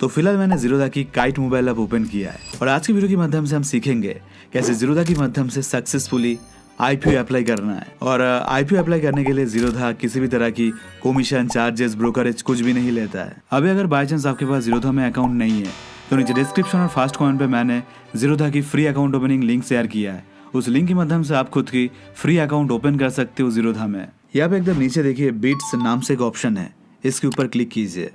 तो फिलहाल मैंने ज़ीरोधा की काइट मोबाइल ऐप ओपन किया है और आज की वीडियो के माध्यम से हम सीखेंगे कैसे ज़ीरोधा के माध्यम से सक्सेसफुली आईपीओ अप्लाई करना है। और आईपीओ अप्लाई करने के लिए ज़ीरोधा किसी भी तरह की कमीशन, चार्जेस, ब्रोकरेज कुछ भी नहीं लेता है। अभी अगर बाई चांस आपके पास ज़ीरोधा में अकाउंट नहीं है तो नीचे डिस्क्रिप्शन और फर्स्ट कमेंट पे मैंने ज़ीरोधा की free account opening link share किया है। उस लिंक के माध्यम से आप खुद की फ्री अकाउंट ओपन कर सकते हो ज़ीरोधा में। यहाँ पे एकदम नीचे देखिए बिट्स नाम से एक ऑप्शन है, इसके ऊपर क्लिक कीजिए।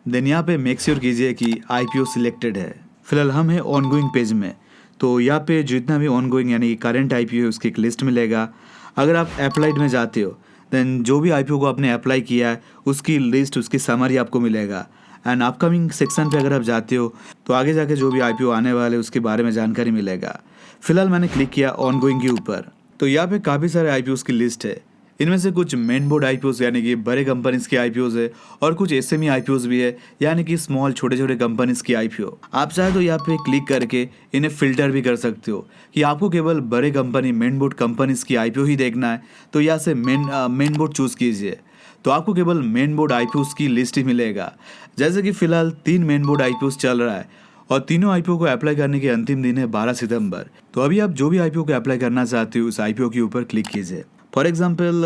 देन यहाँ पे मेक श्योर कीजिए कि आईपीओ सिलेक्टेड है। फिलहाल हम है ऑनगोइंग पेज में, तो यहाँ पे जितना भी ऑनगोइंग यानी करंट आईपीओ है उसकी एक लिस्ट मिलेगा। अगर आप अप्लाइड में जाते हो देन जो भी आईपीओ को आपने अप्लाई किया है उसकी लिस्ट, उसकी समरी आपको मिलेगा। एंड अपकमिंग सेक्शन पे अगर आप जाते हो तो आगे जाके जो भी आईपीओ आने वाले उसके बारे में जानकारी मिलेगा। फिलहाल मैंने क्लिक किया ऑनगोइंग के ऊपर, तो यहाँ पे काफ़ी सारे आईपीओज़ की लिस्ट है। इनमें से कुछ मेन बोर्ड आईपीओज़ यानी कि बड़े कंपनीज के आईपीओज़ है और कुछ एसएमई आईपीओज़ भी है यानी कि स्मॉल छोटे छोटे कंपनीज की आईपीओ। आप चाहे तो यहाँ पे क्लिक करके इन्हें फिल्टर भी कर सकते हो कि आपको केवल बड़े कंपनी मेन बोर्ड कंपनीज की आईपीओ ही देखना है तो यहाँ से मेन बोर्ड चूज़ कीजिए, तो आपको केवल मेन बोर्ड आईपीओज़ की लिस्ट ही मिलेगा। जैसे कि फिलहाल 3 मेन बोर्ड आईपीओज़ चल रहा है और तीनों आईपीओ को अप्लाई करने के अंतिम दिन है 12 सितंबर। तो अभी आप जो भी आईपीओ को अप्लाई करना चाहते हो उस आईपीओ के ऊपर क्लिक कीजिए। फॉर एग्जांपल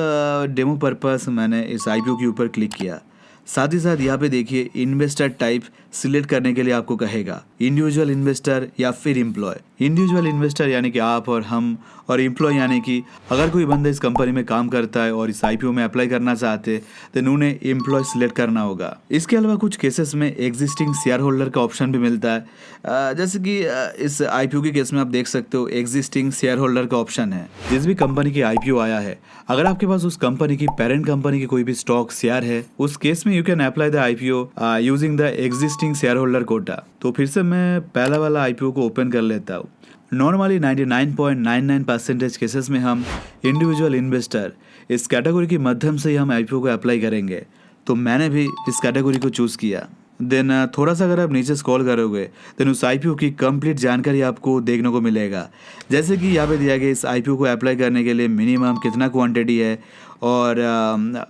डेमो पर्पस मैंने इस आईपीओ के ऊपर क्लिक किया। साथ ही साथ यहाँ पे देखिए इन्वेस्टर टाइप सिलेक्ट करने के लिए आपको कहेगा इंडिविजुअल इन्वेस्टर या फिर एम्प्लॉय। इंडिविजुअल इन्वेस्टर यानी कि आप और हम, और एम्प्लॉय यानी कि अगर कोई बंदा इस कंपनी में काम करता है और इस आईपीओ में अप्लाई करना चाहते तो उन्हें एम्प्लॉय सिलेक्ट करना होगा। इसके अलावा कुछ केसेस में एग्जिस्टिंग शेयर होल्डर का ऑप्शन भी मिलता है। जैसे कि इस आईपीओ के केस में आप देख सकते हो एग्जिस्टिंग शेयर होल्डर का ऑप्शन है। जिस भी कंपनी की आईपीओ आया है अगर आपके पास उस कंपनी की पेरेंट कंपनी की कोई भी स्टॉक शेयर है उस केस में you can apply the IPO using the existing shareholder quota. तो फिर से मैं पहला वाला आईपीओ को ओपन कर लेता हूँ। नॉर्मली 99.99% केसेस में हम इंडिविजुअल इन्वेस्टर इस कैटेगरी के माध्यम से ही हम आईपीओ को अप्लाई करेंगे, तो मैंने भी इस कैटेगरी को चूज़ किया। देन थोड़ा सा अगर आप नीचे स्क्रॉल करोगे देन उस आईपीओ की कंप्लीट जानकारी आपको देखने को मिलेगा। जैसे कि यहाँ पे दिया गया इस आईपीओ को अप्लाई करने के लिए मिनिमम कितना क्वांटिटी है और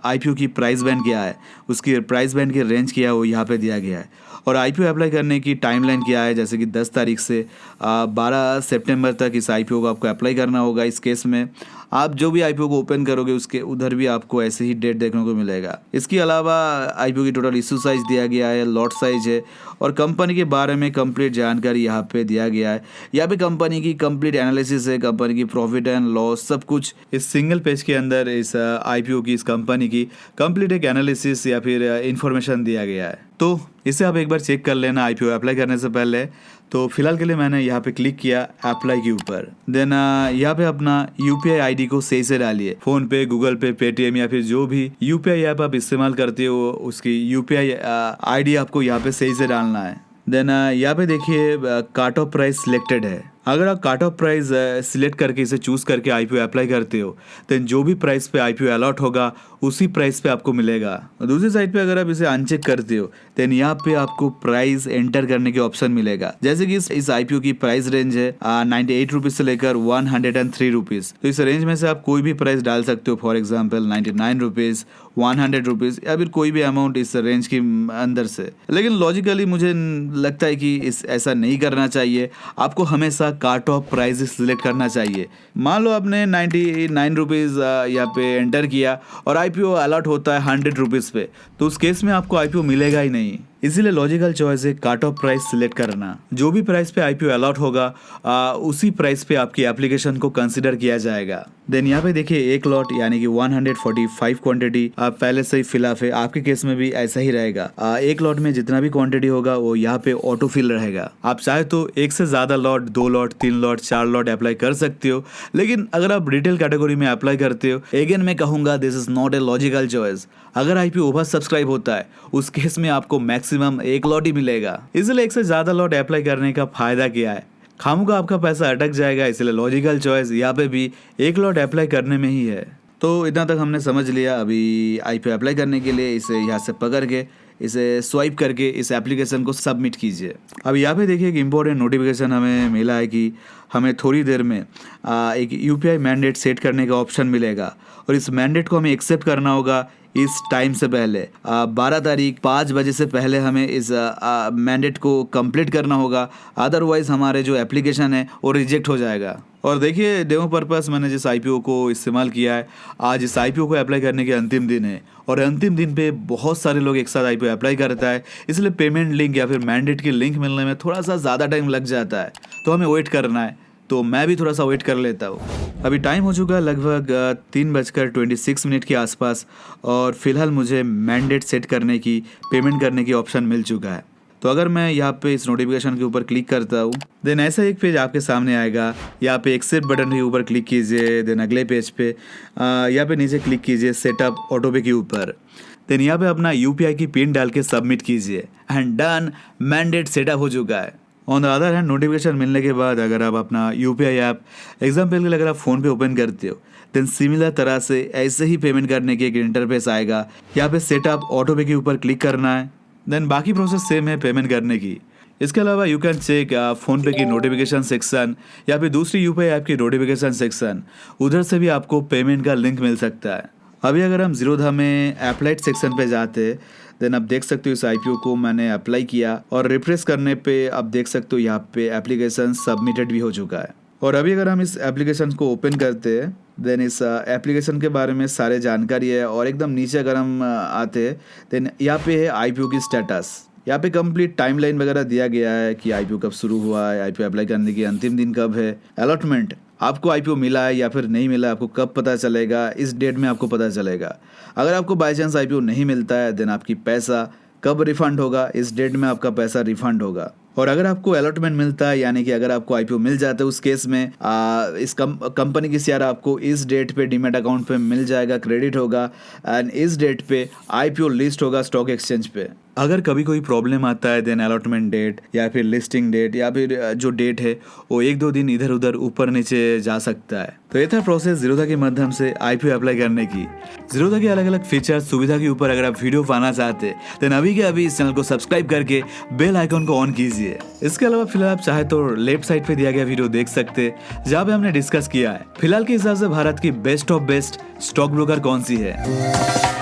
आईपीओ की प्राइस बैंड क्या है, उसकी प्राइस बैंड की रेंज क्या है वो यहाँ पे दिया गया है। और आईपीओ अप्लाई करने की टाइमलाइन क्या है, जैसे कि 10 तारीख से 12 सितंबर तक इस आईपीओ को आपको अप्लाई करना होगा। इस केस में आप जो भी आईपीओ को ओपन करोगे उसके उधर भी आपको ऐसे ही डेट देखने को मिलेगा। इसके अलावा आईपीओ की टोटल इशू साइज दिया गया है, लॉट साइज है और कंपनी के बारे में कंप्लीट जानकारी यहाँ पे दिया गया है। यहाँ पे कंपनी की कंप्लीट एनालिसिस है, कंपनी की प्रॉफिट एंड लॉस सब कुछ इस सिंगल पेज के अंदर इस आईपीओ की, इस कंपनी की कंप्लीट एक एनालिसिस या फिर इंफॉर्मेशन दिया गया है। तो इसे आप एक बार चेक कर लेना आईपीओ अप्लाई करने से पहले। तो फिलहाल के लिए मैंने यहाँ पे क्लिक किया अप्लाई के ऊपर। देन यहाँ पे अपना यूपीआई आईडी को सही से डालिए। फोन पे, गूगल पे, पेटीएम या फिर जो भी यूपीआई ऐप आप इस्तेमाल करते हो उसकी यूपीआई आईडी आपको यहाँ पे सही से डालना है। देन यहाँ पे देखिए काट ऑफ प्राइस सिलेक्टेड है। अगर आप काट ऑफ प्राइस सिलेक्ट करके इसे चूज़ करके आईपीओ अप्लाई करते हो तो जो भी प्राइस पे आईपीओ अलॉट होगा उसी प्राइस पे आपको मिलेगा। दूसरी साइड पे अगर आप इसे अनचेक करते हो देन यहाँ पे आपको प्राइस एंटर करने के ऑप्शन मिलेगा। जैसे कि इस आईपीओ की प्राइस रेंज है 98 रुपीज़ से लेकर 103 रुपीज़। तो इस रेंज में से आप कोई भी प्राइस डाल सकते हो। फॉर एग्जाम्पल 99 रुपीज़, 100 रुपीज़ या फिर कोई भी अमाउंट इस रेंज के अंदर से। लेकिन लॉजिकली मुझे लगता है कि ऐसा नहीं करना चाहिए। आपको हमेशा काट ऑफ प्राइस सिलेक्ट करना चाहिए। मान लो आपने 99 रुपीज़ यहाँ पे एंटर किया और आईपीओ अलॉट होता है 100 रुपीज़ पे, तो उस केस में आपको आईपीओ मिलेगा ही नहीं। इसीलिए लॉजिकल चॉइस है काट ऑफ प्राइस सिलेक्ट करना। जो भी प्राइस पे आईपीओ अलॉट होगा उसी प्राइस पे आपकी एप्लीकेशन को कंसिडर किया जाएगा। देन यहाँ पे देखिए एक लॉट यानी कि 145 क्वांटिटी आप पहले से ही फिलअप है। आपके केस में भी ऐसा ही रहेगा। एक लॉट में जितना भी क्वांटिटी होगा वो यहाँ पे ऑटो फिल रहेगा। आप चाहे तो एक से ज़्यादा lot, 2 lot, 3 lot, 4 lot apply कर सकते हो। लेकिन अगर आप रिटेल कैटेगरी में अप्लाई करते हो, अगेन मैं कहूँगा this is not a logical choice. अगर आईपीओ ओवर सब्सक्राइब होता है उस केस में आपको मैक्सिमम एक लॉट ही मिलेगा। इसलिए एक से ज़्यादा लॉट अप्लाई करने का फायदा क्या है, खामोगा आपका पैसा अटक जाएगा। इसलिए लॉजिकल चॉइस यहाँ पे भी एक लॉट अप्लाई करने में ही है। तो इतना तक हमने समझ लिया। अभी आईपीओ अप्लाई करने के लिए इसे यहाँ से पकड़ के इसे स्वाइप करके इस एप्लीकेशन को सबमिट कीजिए। अब यहाँ पे देखिए एक इम्पोर्टेंट नोटिफिकेशन हमें मिला है कि हमें थोड़ी देर में एक यूपीआई मैंडेट सेट करने का ऑप्शन मिलेगा और इस मैंडेट को हमें एक्सेप्ट करना होगा इस टाइम से पहले 12 तारीख 5 बजे से पहले हमें इस मैंडेट को कंप्लीट करना होगा, अदरवाइज हमारे जो एप्लीकेशन है वो रिजेक्ट हो जाएगा। और देखिए डेमो पर्पस मैंने जिस आईपीओ को इस्तेमाल किया है, आज इस आईपीओ को अप्लाई करने के अंतिम दिन है और अंतिम दिन पे बहुत सारे लोग एक साथ आईपीओ अप्लाई करता है, इसलिए पेमेंट लिंक या फिर मैंडेट की लिंक मिलने में थोड़ा सा ज़्यादा टाइम लग जाता है, तो हमें वेट करना है। तो मैं भी थोड़ा सा वेट कर लेता हूँ। अभी टाइम हो चुका लगभग 3:26 के आसपास और फिलहाल मुझे मैंडेट सेट करने की, पेमेंट करने की ऑप्शन मिल चुका है। तो अगर मैं यहाँ पे इस नोटिफिकेशन के ऊपर क्लिक करता हूँ, देन ऐसा एक पेज आपके सामने आएगा। यहाँ पे एक्सेप्ट बटन के ऊपर क्लिक कीजिए, देन अगले पेज पे यहाँ पे नीचे क्लिक कीजिए सेटअप ऑटोपे के ऊपर। देन यहाँ पे अपना यूपीआई की पिन डाल के सबमिट कीजिए एंड डन, मैंडेट सेटअप हो चुका है। On the other hand notification मिलने के बाद अगर आप अपना यूपीआई ऐप एग्जाम्पल के लिए अगर आप फ़ोन पे ओपन करते हो, देन सिमिलर तरह से ऐसे ही पेमेंट करने की एक इंटरफेस आएगा। यहाँ पे सेटअप ऑटो पे के ऊपर क्लिक करना है, देन बाकी प्रोसेस सेम है पेमेंट करने की। इसके अलावा यू कैन चेक फ़ोन पे की नोटिफिकेशन सेक्शन या फिर दूसरी यूपीआई ऐप की नोटिफिकेशन सेक्शन, उधर से भी आपको पेमेंट का लिंक मिल सकता है। अभी अगर हम जीरोधा में अप्लाइड सेक्शन पे जाते हैं, देन आप देख सकते हो इस आईपीओ को मैंने अप्लाई किया और रिफ्रेश करने पे आप देख सकते हो यहाँ पे एप्लीकेशन सबमिटेड भी हो चुका है। और अभी अगर हम इस एप्लीकेशन को ओपन करते हैं, देन इस एप्लीकेशन के बारे में सारे जानकारी है और एकदम नीचे अगर हम आते हैं, देन यहाँ पे है आईपीओ की स्टेटस। यहाँ पे कंप्लीट टाइमलाइन वगैरह दिया गया है कि आईपीओ कब शुरू हुआ है, आईपीओ अप्लाई करने की अंतिम दिन कब है, अलॉटमेंट आपको आईपीओ मिला है या फिर नहीं मिला, आपको कब पता चलेगा, इस डेट में आपको पता चलेगा। अगर आपको बाई चांस आईपीओ नहीं मिलता है, देन आपकी पैसा कब रिफंड होगा, इस डेट में आपका पैसा रिफंड होगा। और अगर आपको अलॉटमेंट मिलता है, यानी कि अगर आपको आईपीओ मिल जाता है, उस केस में इस कंपनी की शेयर आपको इस डेट पे डीमैट अकाउंट पे मिल जाएगा, क्रेडिट होगा एंड इस डेट पे आईपीओ लिस्ट होगा स्टॉक एक्सचेंज पे। अगर कभी कोई प्रॉब्लम आता है, देन अलॉटमेंट डेट या फिर लिस्टिंग डेट या फिर जो डेट है वो 1-2 दिन इधर उधर ऊपर नीचे जा सकता है। तो ये था प्रोसेस जीरोधा के माध्यम से आईपीओ अप्लाई करने की। जीरोधा के अलग अलग फीचर सुविधा के ऊपर अगर आप वीडियो पाना चाहते हैं, देन अभी के अभी इस चैनल को सब्सक्राइब करके बेल आइकन को ऑन कीजिए। इसके अलावा फिलहाल आप चाहे तो लेफ्ट साइड पे दिया गया वीडियो देख सकते हैं, जहाँ पे हमने डिस्कस किया है फिलहाल के हिसाब से भारत की best of best stock broker कौन सी है।